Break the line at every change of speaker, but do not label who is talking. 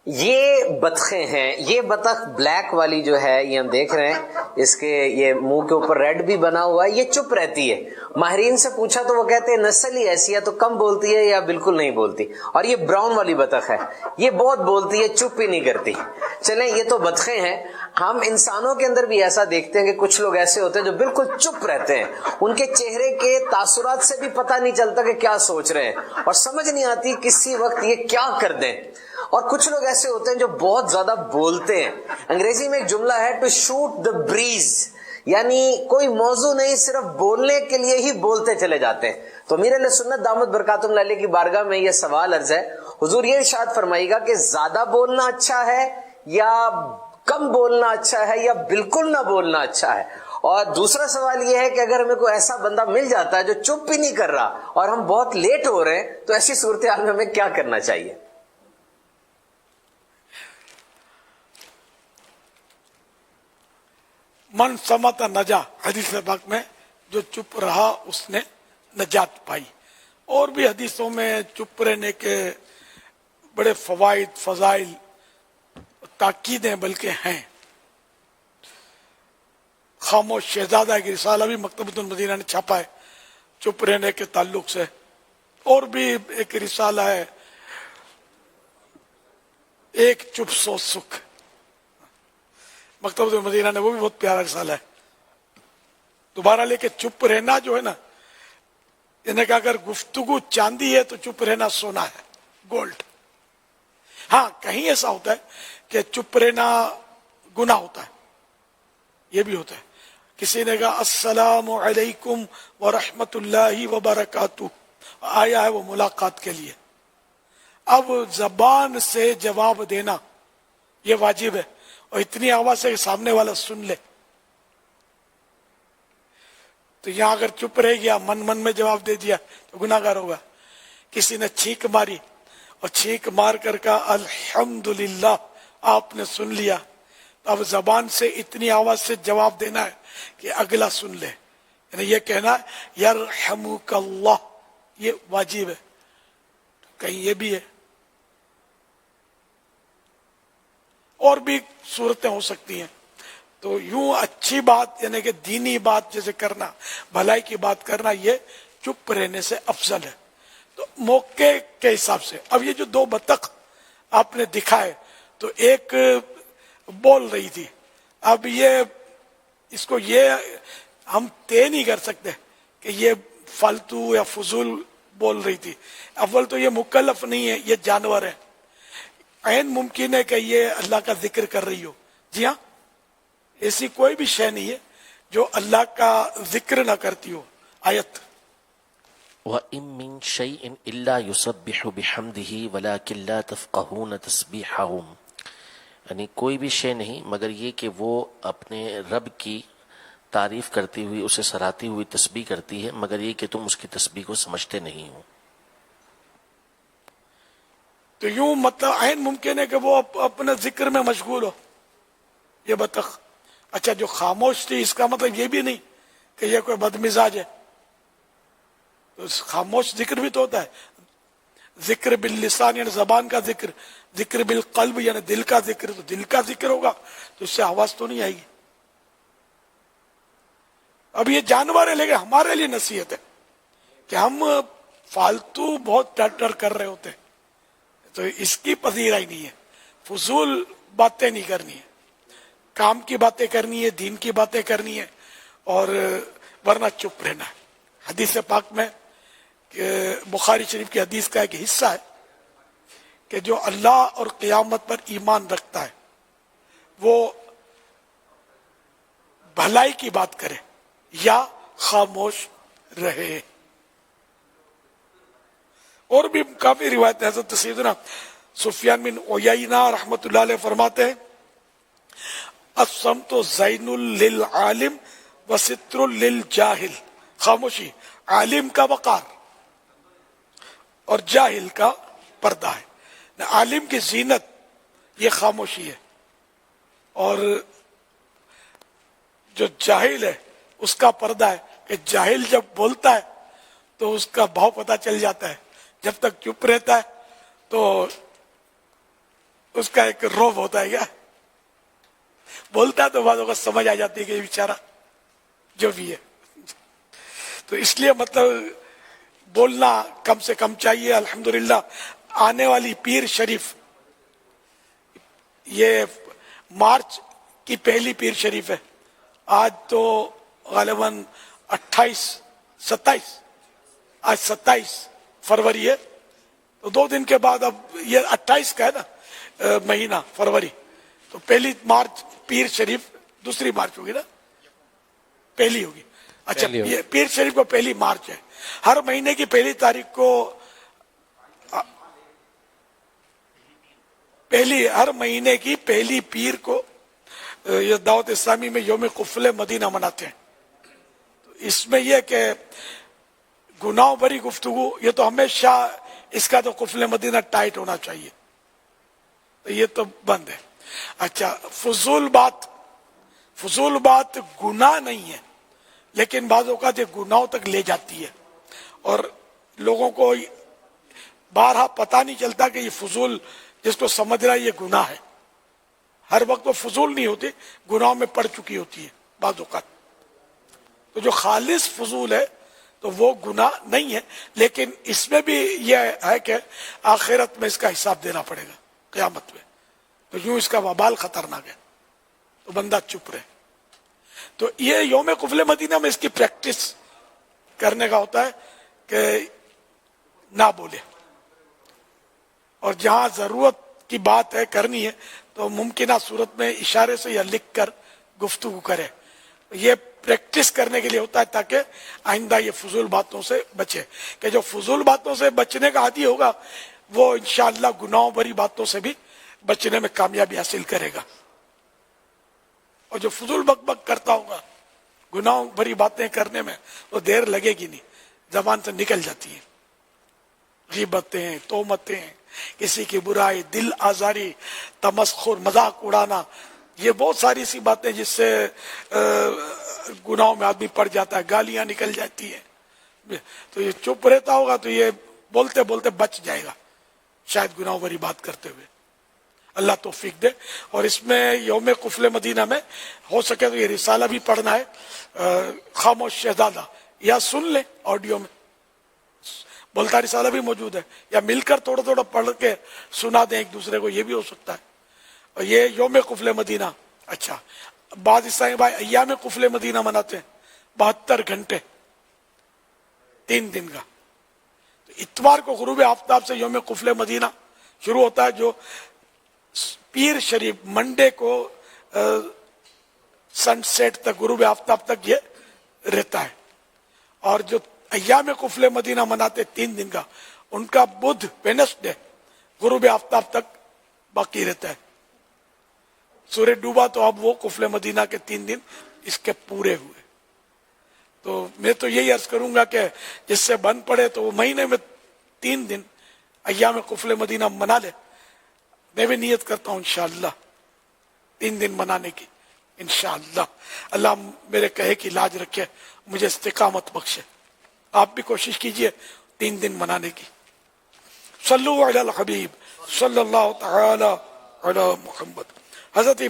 یہ بطخیں ہیں، یہ بطخ بلیک والی جو ہے یہ ہم دیکھ رہے ہیں، اس کے یہ منہ کے اوپر ریڈ بھی بنا ہوا ہے، یہ چپ رہتی ہے۔ ماہرین سے پوچھا تو وہ کہتے ہیں نسل ہی ایسی ہے، تو کم بولتی ہے یا بالکل نہیں بولتی۔ اور یہ براؤن والی بطخ ہے، یہ بہت بولتی ہے، چپ ہی نہیں کرتی۔ چلیں یہ تو بطخیں ہیں، ہم انسانوں کے اندر بھی ایسا دیکھتے ہیں کہ کچھ لوگ ایسے ہوتے ہیں جو بالکل چپ رہتے ہیں، ان کے چہرے کے تاثرات سے بھی پتہ نہیں چلتا کہ کیا سوچ رہے ہیں، اور سمجھ نہیں آتی کسی وقت یہ کیا کر دیں۔ اور کچھ لوگ ایسے ہوتے ہیں جو بہت زیادہ بولتے ہیں۔ انگریزی میں ایک جملہ ہے ٹو شوٹ دا بریز، یعنی کوئی موضوع نہیں، صرف بولنے کے لیے ہی بولتے چلے جاتے ہیں۔ تو امیر اہل سنت دامت برکاتہم علیہ کی بارگاہ میں یہ سوال عرض ہے، حضور یہ ارشاد فرمائیے گا کہ زیادہ بولنا اچھا ہے یا کم بولنا اچھا ہے یا بالکل نہ بولنا اچھا ہے؟ اور دوسرا سوال یہ ہے کہ اگر ہمیں کوئی ایسا بندہ مل جاتا ہے جو چپ ہی نہیں کر رہا اور ہم بہت لیٹ ہو رہے ہیں، تو ایسی صورتحال میں ہمیں کیا کرنا چاہیے؟
من سمت نجا، حدیث پاک میں جو چپ رہا اس نے نجات پائی۔ اور بھی حدیثوں میں چپ رہنے کے بڑے فوائد، فضائل، تاکیدیں بلکہ ہیں۔ خاموش شہزادہ کی رسالہ بھی مکتبۃ المدینہ نے چھاپا ہے چپ رہنے کے تعلق سے۔ اور بھی ایک رسالہ ہے ایک چپ سو سکھ، مکتبۃ المدینہ نے، وہ بھی بہت پیارا رسالہ ہے۔ دوبارہ لے کے چپ رہنا جو ہے نا، یعنی کہ اگر گفتگو چاندی ہے تو چپ رہنا سونا ہے، گولڈ۔ ہاں کہیں ایسا ہوتا ہے کہ چپ رہنا گناہ ہوتا ہے، یہ بھی ہوتا ہے۔ کسی نے کہا السلام علیکم ورحمۃ اللہ وبرکاتہ، آیا ہے وہ ملاقات کے لیے، اب زبان سے جواب دینا یہ واجب ہے، اور اتنی آواز سے کہ سامنے والا سن لے۔ تو یہاں اگر چپ رہ گیا، من میں جواب دے دیا تو گناہ گار ہوگا۔ کسی نے چھینک ماری اور چھینک مار کر کہا الحمدللہ، آپ نے سن لیا، تو اب زبان سے اتنی آواز سے جواب دینا ہے کہ اگلا سن لے، یعنی یہ کہنا یرحمک اللہ، یہ واجب ہے۔ کہیں یہ بھی ہے۔ اور بھی صورتیں ہو سکتی ہیں۔ تو یوں اچھی بات، یعنی کہ دینی بات جیسے کرنا، بھلائی کی بات کرنا، یہ چپ رہنے سے افضل ہے۔ تو موقع کے حساب سے اب یہ جو دو بطخ آپ نے دکھائے، تو ایک بول رہی تھی، اب یہ اس کو یہ ہم طے نہیں کر سکتے کہ یہ فالتو یا فضول بول رہی تھی۔ اول تو یہ مکلف نہیں ہے، یہ جانور ہے، عین ممکن ہے کہ یہ اللہ کا ذکر کر رہی ہو۔ جی ہاں، ایسی کوئی بھی شے نہیں ہے جو اللہ کا ذکر نہ کرتی ہو۔ آیت
وَإِن مِّن شَيْءٍ إِلَّا يُسَبِّحُ بِحَمْدِهِ وَلَكِن لَّا تَفْقَهُونَ تَسْبِيحَهُمْ، یعنی کوئی بھی شے نہیں مگر یہ کہ وہ اپنے رب کی تعریف کرتی ہوئی، اسے سراہتی ہوئی تسبیح کرتی ہے، مگر یہ کہ تم اس کی تسبیح کو سمجھتے نہیں ہو۔
تو یوں مطلب عین ممکن ہے کہ وہ اپنے ذکر میں مشغول ہو یہ بطخ۔ اچھا جو خاموش تھی، اس کا مطلب یہ بھی نہیں کہ یہ کوئی بد مزاج ہے۔ تو خاموش ذکر بھی تو ہوتا ہے، ذکر باللسان یعنی زبان کا ذکر، ذکر بالقلب یعنی دل کا ذکر، تو دل کا ذکر ہوگا تو اس سے آواز تو نہیں آئے گی۔ اب یہ جانور ہے، لیکن ہمارے لیے نصیحت ہے کہ ہم فالتو بہت ٹر کر رہے ہوتے ہیں، تو اس کی پذیرائی نہیں ہے۔ فضول باتیں نہیں کرنی ہے، کام کی باتیں کرنی ہے، دین کی باتیں کرنی ہے، اور ورنہ چپ رہنا ہے۔ حدیث پاک میں کہ بخاری شریف کی حدیث کا ایک حصہ ہے کہ جو اللہ اور قیامت پر ایمان رکھتا ہے وہ بھلائی کی بات کرے یا خاموش رہے۔ اور بھی کافی روایت حضرت سیدنا سفیان بن عیینہ رحمۃ اللہ علیہ فرماتے ہیں الصمت زین للعالم وستر للجاہل، خاموشی عالم کا وقار اور جاہل کا پردہ ہے۔ عالم کی زینت یہ خاموشی ہے، اور جو جاہل ہے اس کا پردہ ہے کہ جاہل جب بولتا ہے تو اس کا بھاؤ پتہ چل جاتا ہے، جب تک چپ رہتا ہے تو اس کا ایک روب ہوتا ہے کیا, بولتا تو بعضوں کو سمجھ آ جاتی ہے کہ یہ بیچارہ جو بھی ہے. تو اس لیے مطلب بولنا کم سے کم چاہیے. الحمدللہ آنے والی پیر شریف یہ مارچ کی پہلی پیر شریف ہے. آج تو غالباً 27 فروری ہے, تو 2 دن کے بعد اب یہ 28 کا ہے نا مہینہ فروری, تو پہلی مارچ پیر شریف, دوسری مارچ ہوگی نا, پہلی ہوگی. اچھا یہ پیر شریف کو پہلی مارچ ہے. ہر مہینے کی پہلی تاریخ کو ہر مہینے کی پہلی پیر کو یہ دعوت اسلامی میں یوم قفل مدینہ مناتے ہیں. اس میں یہ کہ گناہوں بھری گفتگو, یہ تو ہمیشہ اس کا تو قفل مدینہ ٹائٹ ہونا چاہیے, تو یہ تو بند ہے. اچھا فضول بات گناہ نہیں ہے, لیکن بعض اوقات یہ گناہوں تک لے جاتی ہے اور لوگوں کو بارہا پتہ نہیں چلتا کہ یہ فضول جس کو سمجھ رہا ہے یہ گناہ ہے. ہر وقت وہ فضول نہیں ہوتی, گناہوں میں پڑ چکی ہوتی ہے بعض اوقات. تو جو خالص فضول ہے تو وہ گناہ نہیں ہے, لیکن اس میں بھی یہ ہے کہ آخرت میں اس کا حساب دینا پڑے گا قیامت میں, تو یوں اس کا وبال خطرناک ہے, تو بندہ چپ رہے. تو یہ یوم قفل مدینہ میں اس کی پریکٹس کرنے کا ہوتا ہے کہ نہ بولے, اور جہاں ضرورت کی بات ہے کرنی ہے تو ممکنہ صورت میں اشارے سے یا لکھ کر گفتگو کرے. یہ پریکٹس کرنے کے لیے ہوتا ہے تاکہ آئندہ یہ فضول باتوں سے بچے, کہ جو فضول باتوں سے بچنے کا عادی ہوگا وہ انشاءاللہ گناہوں بھری باتوں سے بھی بچنے میں کامیابی حاصل کرے گا. اور جو فضول بک بک کرتا ہوگا گناہوں بھری باتیں کرنے میں وہ دیر لگے گی نہیں, زبان سے نکل جاتی ہیں. غیبتیں, تہمتیں, کسی کی برائی, دل آزاری, تمسخر, مذاق اڑانا, یہ بہت ساری سی باتیں جس سے گناہوں میں آدمی پڑ جاتا ہے, گالیاں نکل جاتی ہیں. تو یہ چپ رہتا ہوگا تو یہ بولتے بولتے بچ جائے گا شاید گناہوں بھری بات کرتے ہوئے. اللہ توفیق دے. اور اس میں یوم قفل مدینہ میں ہو سکے تو یہ رسالہ بھی پڑھنا ہے, خاموش شہزادہ, یا سن لیں آڈیو میں, بولتا رسالہ بھی موجود ہے, یا مل کر تھوڑا تھوڑا پڑھ کے سنا دیں ایک دوسرے کو, یہ بھی ہو سکتا ہے. اور یہ یوم قفل مدینہ. اچھا بعض عیسائی بھائی ایام قفل مدینہ مناتے ہیں 72 گھنٹے 3 دن کا. تو اتوار کو غروب آفتاب سے یوم قفل مدینہ شروع ہوتا ہے, جو پیر شریف منڈے کو سن سیٹ تک, غروب آفتاب تک یہ رہتا ہے. اور جو ایام قفل مدینہ مناتے 3 دن کا, ان کا بدھ وینسڈے غروب آفتاب تک باقی رہتا ہے. سورج ڈوبا تو اب وہ قفل مدینہ کے 3 دن اس کے پورے ہوئے. تو میں تو یہی عرض کروں گا کہ جس سے بن پڑے تو وہ مہینے میں 3 دن ایام قفل مدینہ منا لے. میں بھی نیت کرتا ہوں انشاءاللہ 3 دن منانے کی انشاءاللہ. اللہ میرے کہے کی لاج رکھے, مجھے استقامت بخشے. آپ بھی کوشش کیجئے 3 دن منانے کی. صلو علی الحبیب صلی اللہ تعالی علی محمد. حضرت